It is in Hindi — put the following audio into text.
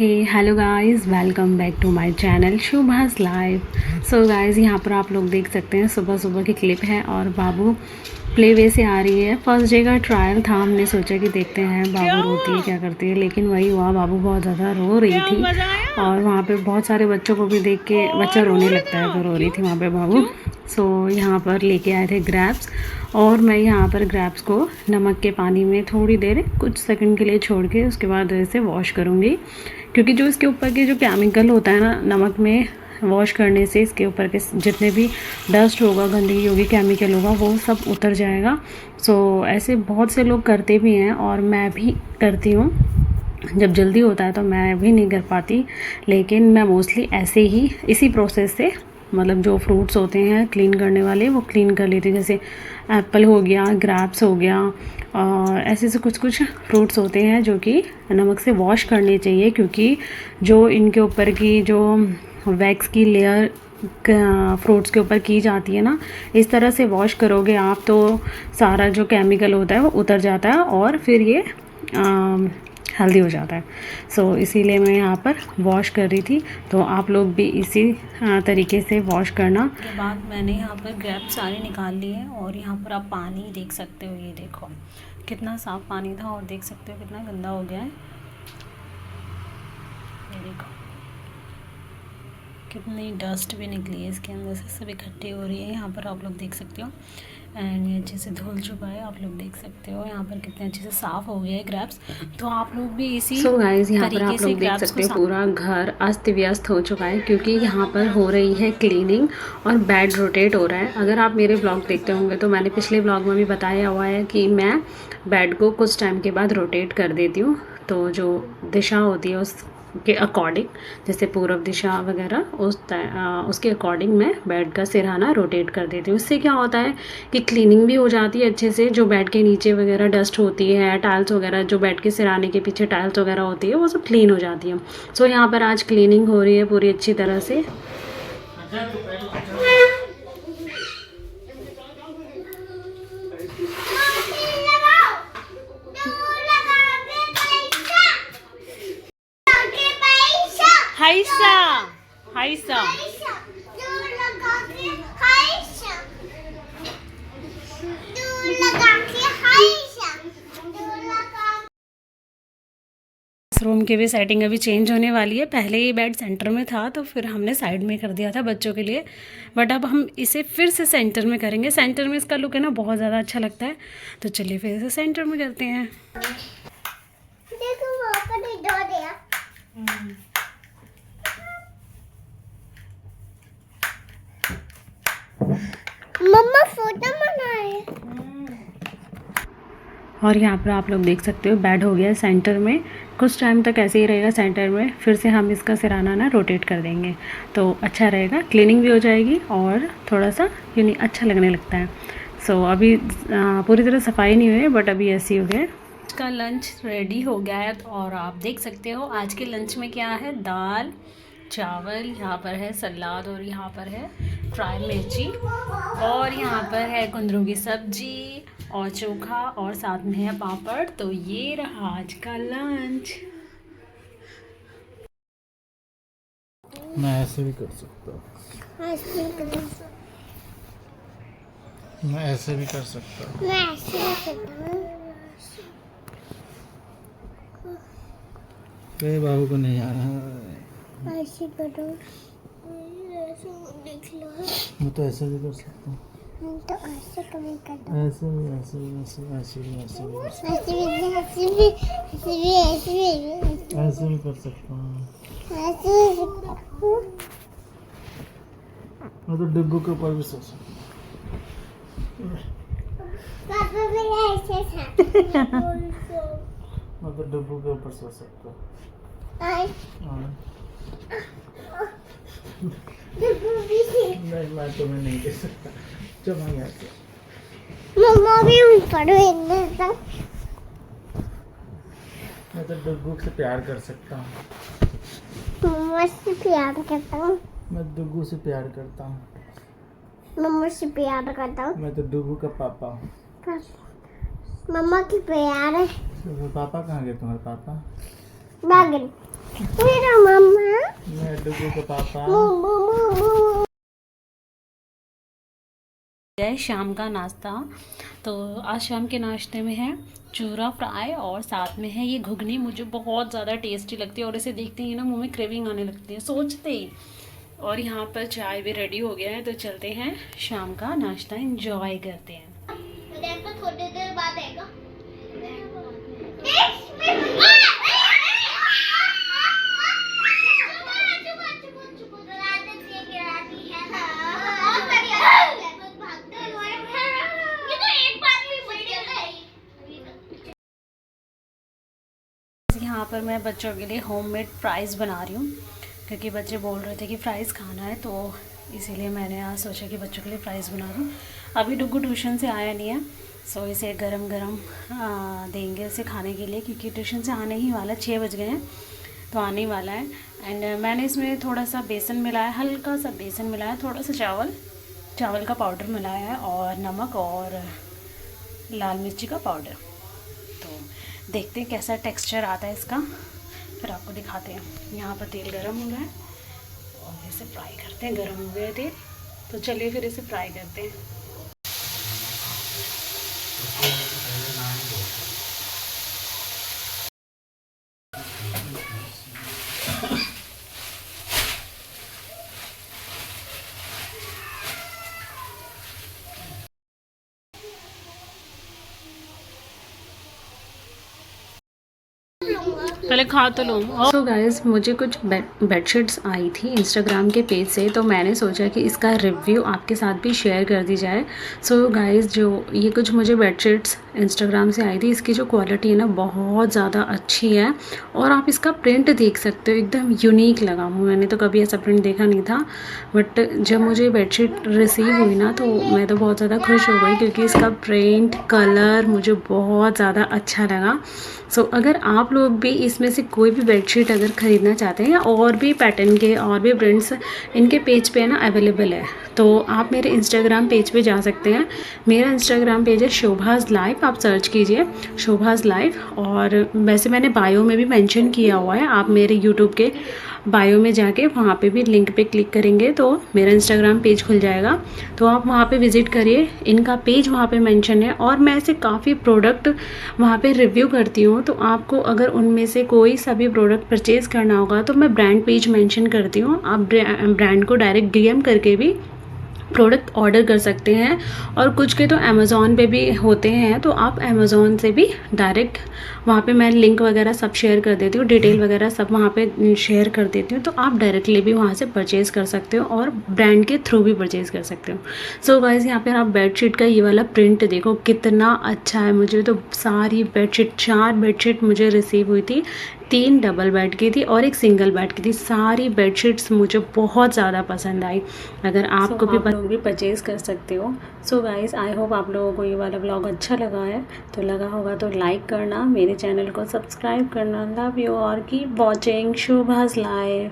Hey hello guys, welcome back to my channel Shubhas live. So guys, यहाँ पर आप लोग देख सकते हैं सुबह सुबह की क्लिप है और बाबू प्ले वे से आ रही है। फर्स्ट डे का ट्रायल था, हमने सोचा कि देखते हैं बाबू रोती है क्या करती है, लेकिन वही हुआ, बाबू बहुत ज़्यादा रो रही थी और वहाँ पे बहुत सारे बच्चों को भी देख के बच्चा रोने लगता है, तो रो रही थी वहाँ पे बाबू। सो यहाँ पर लेके आए थे ग्रैप्स और मैं यहाँ पर ग्रैप्स को नमक के पानी में थोड़ी देर कुछ सेकंड के लिए छोड़ के उसके बाद इसे वॉश करूँगी, क्योंकि जो इसके ऊपर के जो केमिकल होता है ना, नमक में वॉश करने से इसके ऊपर के जितने भी डस्ट होगा, गंदगी होगी, केमिकल होगा, वो सब उतर जाएगा। सो ऐसे बहुत से लोग करते भी हैं और मैं भी करती हूँ। जब जल्दी होता है तो मैं भी नहीं कर पाती, लेकिन मैं मोस्टली ऐसे ही इसी प्रोसेस से, मतलब जो फ्रूट्स होते हैं क्लीन करने वाले वो क्लीन कर लेती हूँ। जैसे एप्पल हो गया, ग्रैप्स हो गया और ऐसे से कुछ कुछ फ्रूट्स होते हैं जो कि नमक से वॉश करने चाहिए, क्योंकि जो इनके ऊपर की जो वैक्स की लेयर फ्रूट्स के ऊपर की जाती है ना, इस तरह से वॉश करोगे आप तो सारा जो केमिकल होता है वो उतर जाता है और फिर ये हेल्दी हो जाता है। सो इसीलिए मैं यहाँ पर वॉश कर रही थी, तो आप लोग भी इसी तरीके से वॉश करना। उसके बाद मैंने यहाँ पर ग्रैप सारे निकाल लिए हैं और यहाँ पर आप पानी देख सकते हो, ये देखो कितना साफ़ पानी था और देख सकते हो कितना गंदा हो गया है। ये देखो कितनी डस्ट भी निकली है इसके अंदर से, सब इकट्ठी हो रही है। यहाँ पर आप लोग देख सकते हो एंड ये अच्छे से धुल चुका है, आप लोग देख सकते हो यहाँ पर कितने अच्छे से साफ़ हो गया है ग्रैप्स। तो आप लोग भी इसी सो गाइस, यहाँ पर तरीके आप से लोग देख ग्रैप्स सकते को हो पूरा घर अस्त व्यस्त हो चुका है, क्योंकि यहाँ पर हो रही है क्लीनिंग और बेड रोटेट हो रहा है। अगर आप मेरे ब्लॉग देखते होंगे तो मैंने पिछले ब्लॉग में भी बताया हुआ है कि मैं बेड को कुछ टाइम के बाद रोटेट कर देती हूँ। तो जो दिशा होती है उसके अकॉर्डिंग, जैसे पूर्व दिशा वगैरह, उसके अकॉर्डिंग मैं बेड का सिरहाना रोटेट कर देती हूँ। इससे क्या होता है कि क्लीनिंग भी हो जाती है अच्छे से, जो बेड के नीचे वगैरह डस्ट होती है, टाइल्स वगैरह, जो बेड के सिरहाने के पीछे टाइल्स वगैरह होती है, वो सब क्लीन हो जाती है। सो यहाँ पर आज क्लीनिंग हो रही है पूरी अच्छी तरह से। हाइसा हाइसा रूम की भी सेटिंग अभी चेंज होने वाली है। पहले ये बेड सेंटर में था तो फिर हमने साइड में कर दिया था बच्चों के लिए, बट अब हम इसे फिर से सेंटर में करेंगे। सेंटर में इसका लुक है ना बहुत ज़्यादा अच्छा लगता है, तो चलिए फिर इसे सेंटर में करते हैं। देखो वहाँ पर नहीं धो दिया। मम्मा फोटो बनाए। और यहाँ पर आप लोग देख सकते हो बेड हो गया सेंटर में। कुछ टाइम तक ऐसे ही रहेगा सेंटर में, फिर से हम इसका सिरहाना ना रोटेट कर देंगे तो अच्छा रहेगा, क्लीनिंग भी हो जाएगी और थोड़ा सा यूनिक अच्छा लगने लगता है। सो अभी पूरी तरह सफाई नहीं हुई है, बट अभी ऐसी हो गया। आज का लंच रेडी हो गया है और आप देख सकते हो आज के लंच में क्या है, दाल चावल, यहाँ पर है सलाद और यहाँ पर है फ्राई मिर्ची और यहाँ पर है कुंदरू की सब्जी और चोखा और साथ में है पापड़। तो ये रहा आज का लंच। मैं ऐसे भी कर सकता हूँ, मैं ऐसे भी कर सकता हूँ, मैं ऐसे ही करता हूँ। ये बाबू को नहीं आ रहा। ऐसे करो, ऐसे देख लो। मैं तो ऐसे भी कर सकता हूँ, मैं तो ऐसे कभी करता हूँ। ऐसे भी, ऐसे भी, ऐसे भी, ऐसे भी, ऐसे भी ऐसे भी कर सकता हूँ। मैं तो डिब्बू के ऊपर भी सो सकता हूँ। पापा मेरा ऐसे था। मैं तो डिब्बू के ऊपर सो सकता हूँ। नहीं, मैं तुम्हें नहीं दे सकता। चलो मैं यहाँ से। मम्मा भी ऊपर है। मैं तो डुग्गू से प्यार कर सकता हूँ। मम्मा से प्यार करता हूँ। मैं डुग्गू से प्यार करता हूँ। मम्मा से प्यार करता हूँ। मैं तो डुग्गू का पापा हूँ। मम्मा की प्यार है। तो पापा कहाँ गए तुम्हारे पापा? बागन मेरा मम्मा, मैं डुगू का पापा। है शाम का नाश्ता। तो आज शाम के नाश्ते में है चूरा फ्राई और साथ में है ये घुगनी। मुझे बहुत ज़्यादा टेस्टी लगती है और इसे देखते ही ना मुंह में क्रेविंग आने लगती है सोचते ही। और यहाँ पर चाय भी रेडी हो गया है, तो चलते हैं शाम का नाश्ता एंजॉय करते हैं। देखो थोड़ी देर बाद आएगा। यहाँ पर मैं बच्चों के लिए होममेड फ्राइज़ बना रही हूँ, क्योंकि बच्चे बोल रहे थे कि फ़्राइज़ खाना है, तो इसीलिए मैंने आज सोचा कि बच्चों के लिए फ़्राइज़ बना दूँ। अभी डुग्गू ट्यूशन से आया नहीं है, सो इसे गरम गरम देंगे इसे खाने के लिए, क्योंकि ट्यूशन से आने ही वाला 6 बज गए हैं, तो आने ही वाला है। एंड मैंने इसमें थोड़ा सा बेसन मिलाया, हल्का सा बेसन मिलाया, थोड़ा सा चावल का पाउडर मिलाया है, और नमक और लाल मिर्ची का पाउडर। तो देखते हैं कैसा टेक्सचर आता है इसका, फिर आपको दिखाते हैं। यहाँ पर तेल गरम हो गया है और इसे फ्राई करते हैं। गरम हो गया है तेल, तो चलिए फिर इसे फ्राई करते हैं। पहले खा तो लो। सो गाइज़, मुझे कुछ बेडशीट्स आई थी इंस्टाग्राम के पेज से, तो मैंने सोचा कि इसका रिव्यू आपके साथ भी शेयर कर दी जाए। सो गाइज़, जो ये कुछ मुझे बेडशीट्स इंस्टाग्राम से आई थी, इसकी जो क्वालिटी है ना बहुत ज़्यादा अच्छी है, और आप इसका प्रिंट देख सकते हो, एकदम यूनिक लगा। मैंने तो कभी ऐसा प्रिंट देखा नहीं था, बट जब मुझे बेडशीट रिसीव हुई ना, तो मैं तो बहुत ज़्यादा खुश हो गई, क्योंकि इसका प्रिंट कलर मुझे बहुत ज़्यादा अच्छा लगा। सो अगर आप लोग भी इसमें से कोई भी बेडशीट अगर ख़रीदना चाहते हैं, या और भी पैटर्न के और भी प्रिंट्स इनके पेज पे ना अवेलेबल है, तो आप मेरे इंस्टाग्राम पेज पे जा सकते हैं। मेरा इंस्टाग्राम पेज है शोभाज लाइफ, आप सर्च कीजिए शोभाज लाइफ। और वैसे मैंने बायो में भी मेंशन किया हुआ है, आप मेरे यूट्यूब के बायो में जाके वहाँ पे भी लिंक पे क्लिक करेंगे तो मेरा इंस्टाग्राम पेज खुल जाएगा, तो आप वहाँ पे विज़िट करिए। इनका पेज वहाँ पे मेंशन है, और मैं ऐसे काफ़ी प्रोडक्ट वहाँ पे रिव्यू करती हूँ, तो आपको अगर उनमें से कोई सा भी प्रोडक्ट परचेज़ करना होगा तो मैं ब्रांड पेज मेंशन करती हूँ। आप ब्रांड को डायरेक्ट डीएम करके भी प्रोडक्ट ऑर्डर कर सकते हैं, और कुछ के तो अमेज़ॉन पे भी होते हैं, तो आप अमेज़ॉन से भी डायरेक्ट वहाँ पे मैं लिंक वगैरह सब शेयर कर देती हूँ, डिटेल वगैरह सब वहाँ पे शेयर कर देती हूँ, तो आप डायरेक्टली भी वहाँ से परचेज़ कर सकते हो और ब्रांड के थ्रू भी परचेज़ कर सकते हो। सो गाइस, यहाँ पर आप बेडशीट का ये वाला प्रिंट देखो कितना अच्छा है। मुझे तो सारी बेडशीट, 4 बेडशीट मुझे रिसीव हुई थी, 3 डबल बेड की थी और 1 सिंगल बेड की थी। सारी बेडशीट्स मुझे बहुत ज़्यादा पसंद आई। अगर आपको भी लोग भी परचेज़ कर सकते हो। सो गाइस, आई होप आप लोगों को ये वाला ब्लॉग अच्छा लगा है, तो लगा होगा तो लाइक करना, मेरे चैनल को सब्सक्राइब करना। लव यू और कीप वॉचिंग शोभाज लाइफ।